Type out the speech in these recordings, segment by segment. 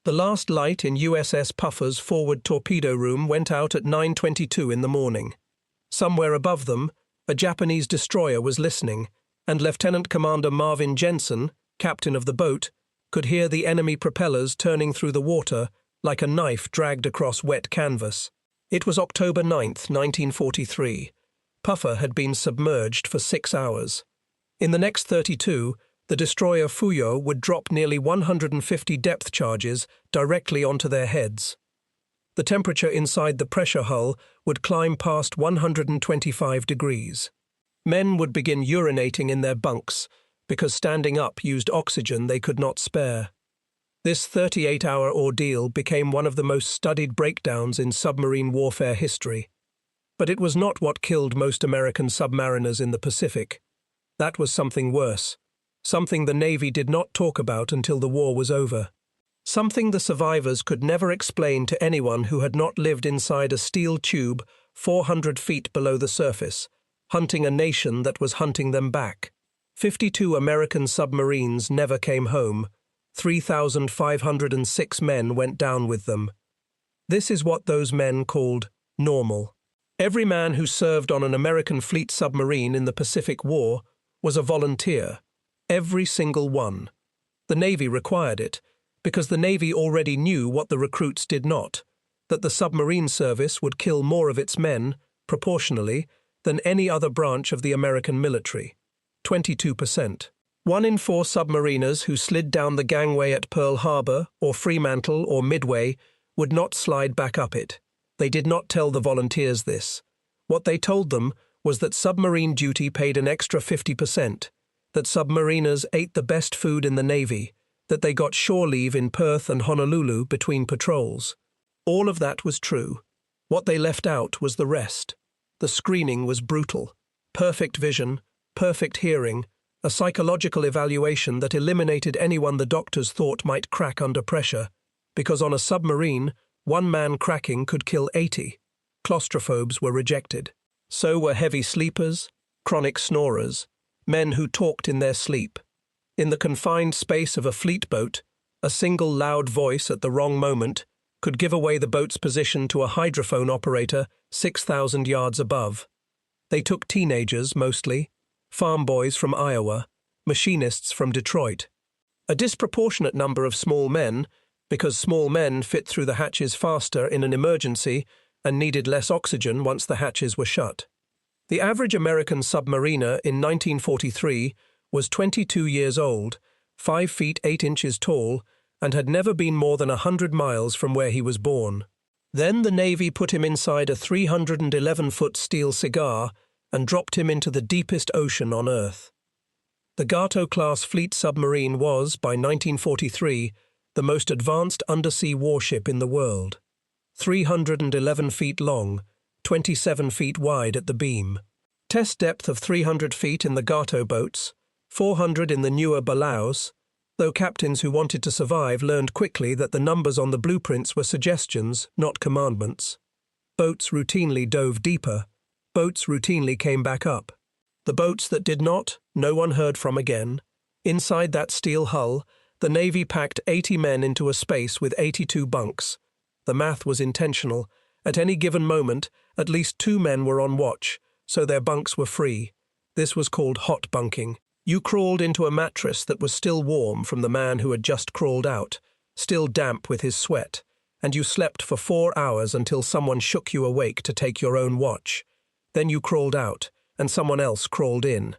The last light in USS Puffer's forward torpedo room went out at 9:22 in the morning. Somewhere above them, a Japanese destroyer was listening, and Lieutenant Commander Marvin Jensen, captain of the boat, could hear the enemy propellers turning through the water like a knife dragged across wet canvas. It was October 9th, 1943. Puffer had been submerged for 6 hours. In the next 32, the destroyer Fuyo would drop nearly 150 depth charges directly onto their heads. The temperature inside the pressure hull would climb past 125 degrees. Men would begin urinating in their bunks because standing up used oxygen they could not spare. This 38-hour ordeal became one of the most studied breakdowns in submarine warfare history. But it was not what killed most American submariners in the Pacific. That was something worse. Something the Navy did not talk about until the war was over. Something the survivors could never explain to anyone who had not lived inside a steel tube 400 feet below the surface, hunting a nation that was hunting them back. 52 American submarines never came home. 3,506 men went down with them. This is what those men called normal. Every man who served on an American fleet submarine in the Pacific War was a volunteer. Every single one. The Navy required it, because the Navy already knew what the recruits did not, that the submarine service would kill more of its men, proportionally, than any other branch of the American military. 22%. 1 in 4 submariners who slid down the gangway at Pearl Harbor, or Fremantle, or Midway, would not slide back up it. They did not tell the volunteers this. What they told them was that submarine duty paid an extra 50%, that submariners ate the best food in the Navy, that they got shore leave in Perth and Honolulu between patrols. All of that was true. What they left out was the rest. The screening was brutal. Perfect vision, perfect hearing, a psychological evaluation that eliminated anyone the doctors thought might crack under pressure, because on a submarine, one man cracking could kill 80. Claustrophobes were rejected. So were heavy sleepers, chronic snorers, men who talked in their sleep. In the confined space of a fleet boat, a single loud voice at the wrong moment could give away the boat's position to a hydrophone operator 6,000 yards above. They took teenagers, mostly, farm boys from Iowa, machinists from Detroit. A disproportionate number of small men, because small men fit through the hatches faster in an emergency and needed less oxygen once the hatches were shut. The average American submariner in 1943 was 22 years old, 5 feet 8 inches tall, and had never been more than 100 miles from where he was born. Then the Navy put him inside a 311-foot steel cigar and dropped him into the deepest ocean on Earth. The Gato-class fleet submarine was, by 1943, the most advanced undersea warship in the world. 311 feet long, 27 feet wide at the beam. Test depth of 300 feet in the Gato boats, 400 in the newer Balaos, though captains who wanted to survive learned quickly that the numbers on the blueprints were suggestions, not commandments. Boats routinely dove deeper. Boats routinely came back up. The boats that did not, no one heard from again. Inside that steel hull, the Navy packed 80 men into a space with 82 bunks. The math was intentional. At any given moment, at least 2 men were on watch, so their bunks were free. This was called hot-bunking. You crawled into a mattress that was still warm from the man who had just crawled out, still damp with his sweat, and you slept for 4 hours until someone shook you awake to take your own watch. Then you crawled out, and someone else crawled in.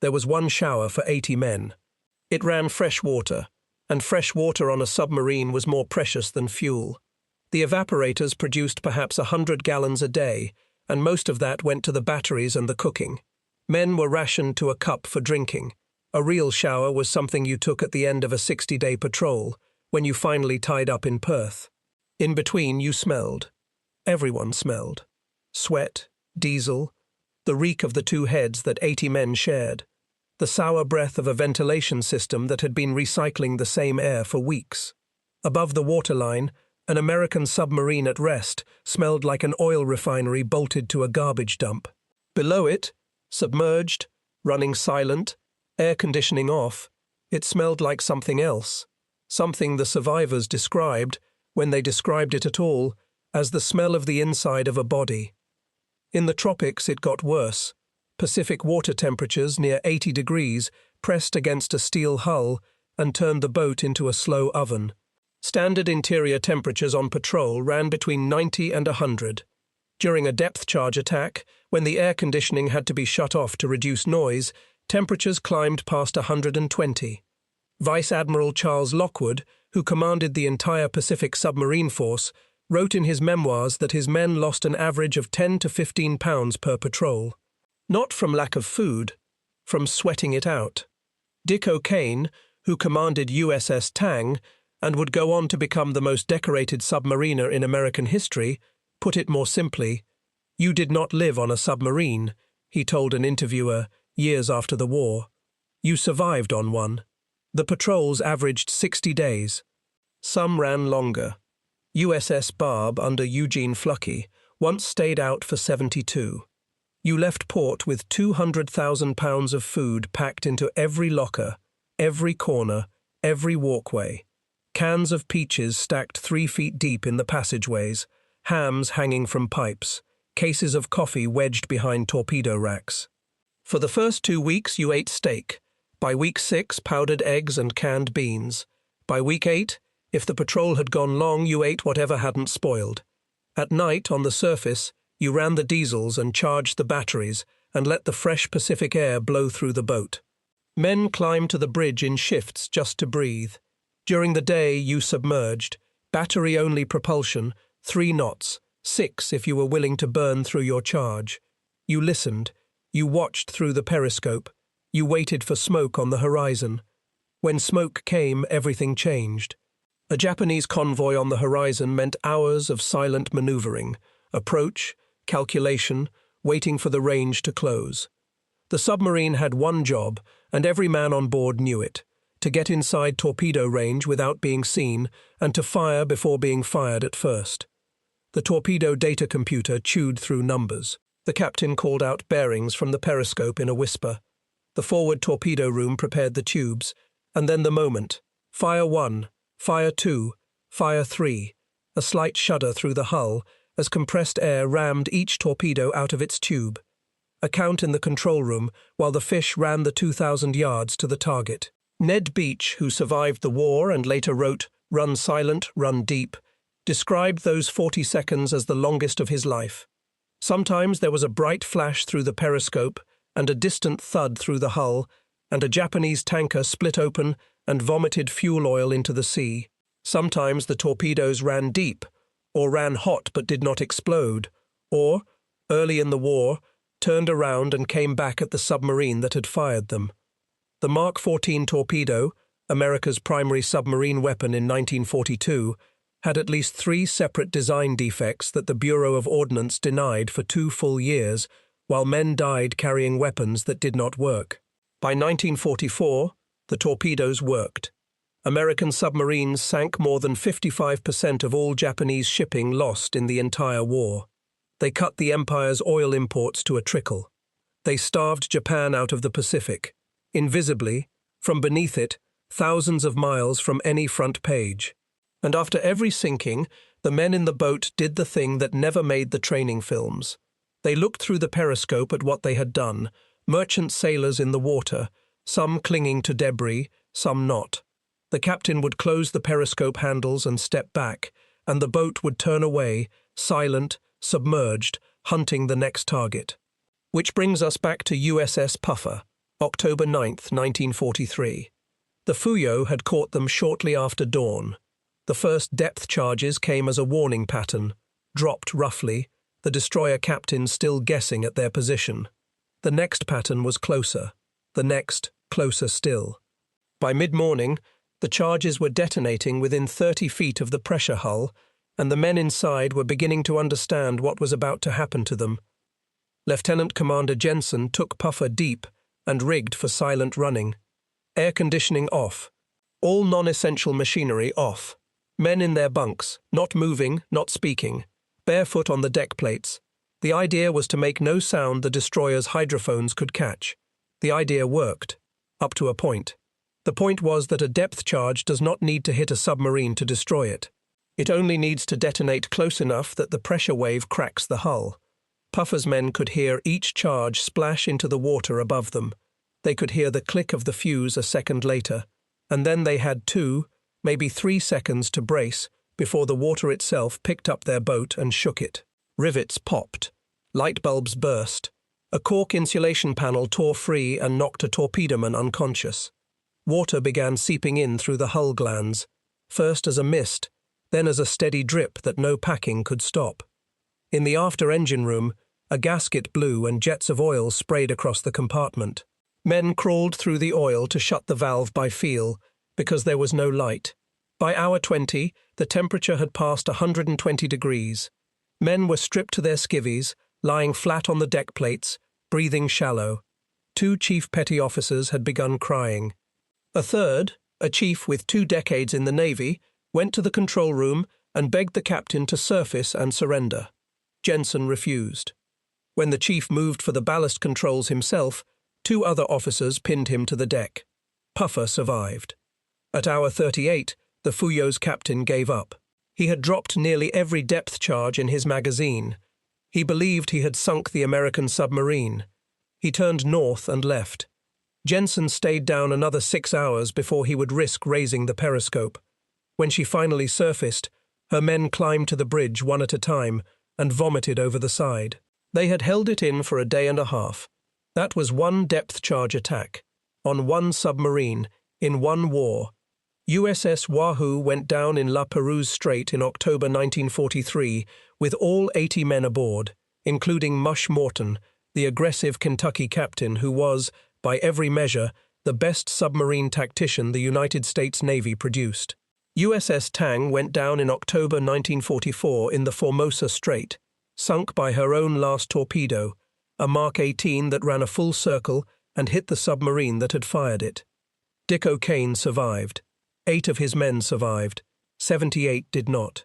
There was one shower for 80 men. It ran fresh water, and fresh water on a submarine was more precious than fuel. The evaporators produced perhaps 100 gallons a day, and most of that went to the batteries and the cooking. Men were rationed to a cup for drinking. A real shower was something you took at the end of a 60-day patrol, when you finally tied up in Perth. In between, you smelled. Everyone smelled. Sweat, diesel, the reek of the 2 heads that 80 men shared, the sour breath of a ventilation system that had been recycling the same air for weeks. Above the waterline, an American submarine at rest smelled like an oil refinery bolted to a garbage dump. Below it, submerged, running silent, air conditioning off, it smelled like something else. something the survivors described, when they described it at all, as the smell of the inside of a body. In the tropics it got worse. Pacific water temperatures near 80 degrees pressed against a steel hull and turned the boat into a slow oven. Standard interior temperatures on patrol ran between 90 and 100. During a depth charge attack, when the air conditioning had to be shut off to reduce noise, temperatures climbed past 120. Vice Admiral Charles Lockwood, who commanded the entire Pacific submarine force, wrote in his memoirs that his men lost an average of 10 to 15 pounds per patrol. Not from lack of food, from sweating it out. Dick O'Kane, who commanded USS Tang and would go on to become the most decorated submariner in American history, put it more simply, "You did not live on a submarine," he told an interviewer years after the war. "You survived on one." The patrols averaged 60 days. Some ran longer. USS Barb under Eugene Fluckey once stayed out for 72. You left port with 200,000 pounds of food packed into every locker, every corner, every walkway. Cans of peaches stacked 3 feet deep in the passageways, hams hanging from pipes, cases of coffee wedged behind torpedo racks. For the first 2 weeks you ate steak. By week 6, powdered eggs and canned beans. By week 8, if the patrol had gone long, you ate whatever hadn't spoiled. At night, on the surface, you ran the diesels and charged the batteries and let the fresh Pacific air blow through the boat. Men climbed to the bridge in shifts just to breathe. During the day, you submerged. Battery-only propulsion, 3 knots, 6 if you were willing to burn through your charge. You listened. You watched through the periscope. You waited for smoke on the horizon. When smoke came, everything changed. A Japanese convoy on the horizon meant hours of silent maneuvering, approach, calculation, waiting for the range to close. The submarine had one job, and every man on board knew it: to get inside torpedo range without being seen and to fire before being fired at first. The torpedo data computer chewed through numbers. The captain called out bearings from the periscope in a whisper. The forward torpedo room prepared the tubes, and then the moment. Fire 1, fire 2, fire 3. A slight shudder through the hull as compressed air rammed each torpedo out of its tube. A count in the control room while the fish ran the 2,000 yards to the target. Ned Beach, who survived the war and later wrote "Run Silent, Run Deep," described those 40 seconds as the longest of his life. Sometimes there was a bright flash through the periscope and a distant thud through the hull, and a Japanese tanker split open and vomited fuel oil into the sea. Sometimes the torpedoes ran deep, or ran hot but did not explode, or, early in the war, turned around and came back at the submarine that had fired them. The Mark 14 torpedo, America's primary submarine weapon in 1942, had at least 3 separate design defects that the Bureau of Ordnance denied for 2 full years, while men died carrying weapons that did not work. By 1944, the torpedoes worked. American submarines sank more than 55% of all Japanese shipping lost in the entire war. They cut the empire's oil imports to a trickle. They starved Japan out of the Pacific, invisibly, from beneath it, thousands of miles from any front page. And after every sinking, the men in the boat did the thing that never made the training films. They looked through the periscope at what they had done, merchant sailors in the water, some clinging to debris, some not. The captain would close the periscope handles and step back, and the boat would turn away, silent, submerged, hunting the next target. Which brings us back to USS Puffer, October 9th, 1943. The Fuyo had caught them shortly after dawn. The first depth charges came as a warning pattern, dropped roughly, the destroyer captains still guessing at their position. The next pattern was closer, the next closer still. By mid-morning, the charges were detonating within 30 feet of the pressure hull, and the men inside were beginning to understand what was about to happen to them. Lieutenant Commander Jensen took Puffer deep and rigged for silent running. Air conditioning off. All non-essential machinery off. Men in their bunks, not moving, not speaking, barefoot on the deck plates. The idea was to make no sound the destroyer's hydrophones could catch. The idea worked, up to a point. The point was that a depth charge does not need to hit a submarine to destroy it. It only needs to detonate close enough that the pressure wave cracks the hull. Puffer's men could hear each charge splash into the water above them. They could hear the click of the fuse a second later, and then they had 2, maybe 3 seconds to brace before the water itself picked up their boat and shook it. Rivets popped. Light bulbs burst. A cork insulation panel tore free and knocked a torpedoman unconscious. Water began seeping in through the hull glands, first as a mist, then as a steady drip that no packing could stop. In the after-engine room, a gasket blew and jets of oil sprayed across the compartment. Men crawled through the oil to shut the valve by feel, because there was no light. By hour 20, the temperature had passed 120 degrees. Men were stripped to their skivvies, lying flat on the deck plates, breathing shallow. 2 chief petty officers had begun crying. A third, a chief with 2 decades in the Navy, went to the control room and begged the captain to surface and surrender. Jensen refused. When the chief moved for the ballast controls himself, 2 other officers pinned him to the deck. Puffer survived. At hour 38, the Fuyo's captain gave up. He had dropped nearly every depth charge in his magazine. He believed he had sunk the American submarine. He turned north and left. Jensen stayed down another 6 hours before he would risk raising the periscope. When she finally surfaced, her men climbed to the bridge one at a time and vomited over the side. They had held it in for a day and a half. That was 1 depth charge attack, on 1 submarine, in 1 war. USS Wahoo went down in La Perouse Strait in October 1943 with all 80 men aboard, including Mush Morton, the aggressive Kentucky captain who was, by every measure, the best submarine tactician the United States Navy produced. USS Tang went down in October 1944 in the Formosa Strait, sunk by her own last torpedo, a Mark 18 that ran a full circle and hit the submarine that had fired it. Dick O'Kane survived. 8 of his men survived. 78 did not.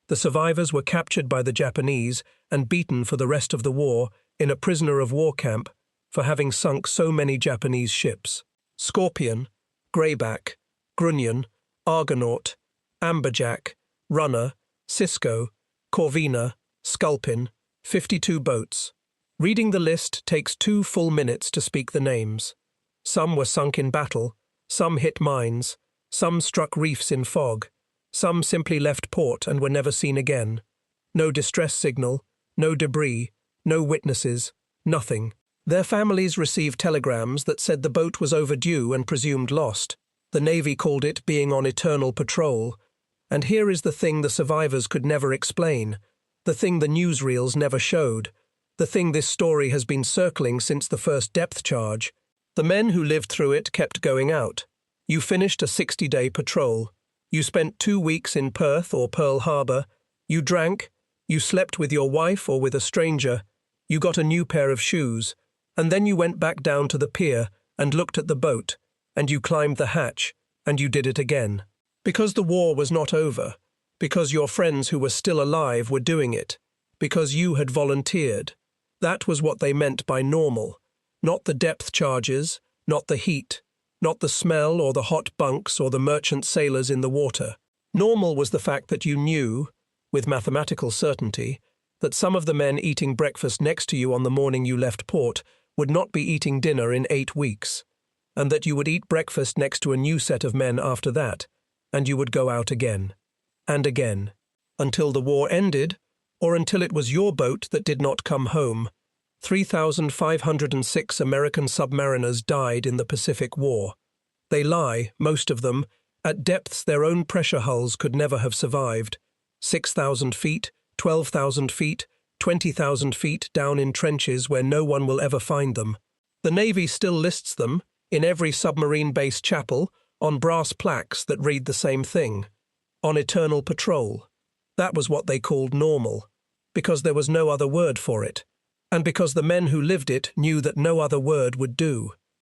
The survivors were captured by the Japanese and beaten for the rest of the war in a prisoner-of-war camp for having sunk so many Japanese ships. Scorpion, Greyback, Grunion, Argonaut, Amberjack, Runner, Cisco, Corvina, Sculpin, 52 boats. Reading the list takes 2 full minutes to speak the names. Some were sunk in battle, some hit mines, some struck reefs in fog, some simply left port and were never seen again. No distress signal, no debris, no witnesses, nothing. Their families received telegrams that said the boat was overdue and presumed lost. The Navy called it being on eternal patrol. And here is the thing the survivors could never explain, the thing the newsreels never showed, the thing this story has been circling since the first depth charge. The men who lived through it kept going out. You finished a 60-day patrol. You spent 2 weeks in Perth or Pearl Harbor. You drank. You slept with your wife or with a stranger. You got a new pair of shoes. And then you went back down to the pier and looked at the boat, and you climbed the hatch, and you did it again. Because the war was not over, because your friends who were still alive were doing it, because you had volunteered. That was what they meant by normal. Not the depth charges, not the heat, not the smell or the hot bunks or the merchant sailors in the water. Normal was the fact that you knew, with mathematical certainty, that some of the men eating breakfast next to you on the morning you left port would not be eating dinner in 8 weeks, and that you would eat breakfast next to a new set of men after that, and you would go out again, and again, until the war ended, or until it was your boat that did not come home. 3,506 American submariners died in the Pacific War. They lie, most of them, at depths their own pressure hulls could never have survived. 6,000 feet, 12,000 feet, 20,000 feet down in trenches where no one will ever find them. The Navy still lists them, in every submarine base chapel, on brass plaques that read the same thing. On eternal patrol. That was what they called normal, because there was no other word for it, and because the men who lived it knew that no other word would do.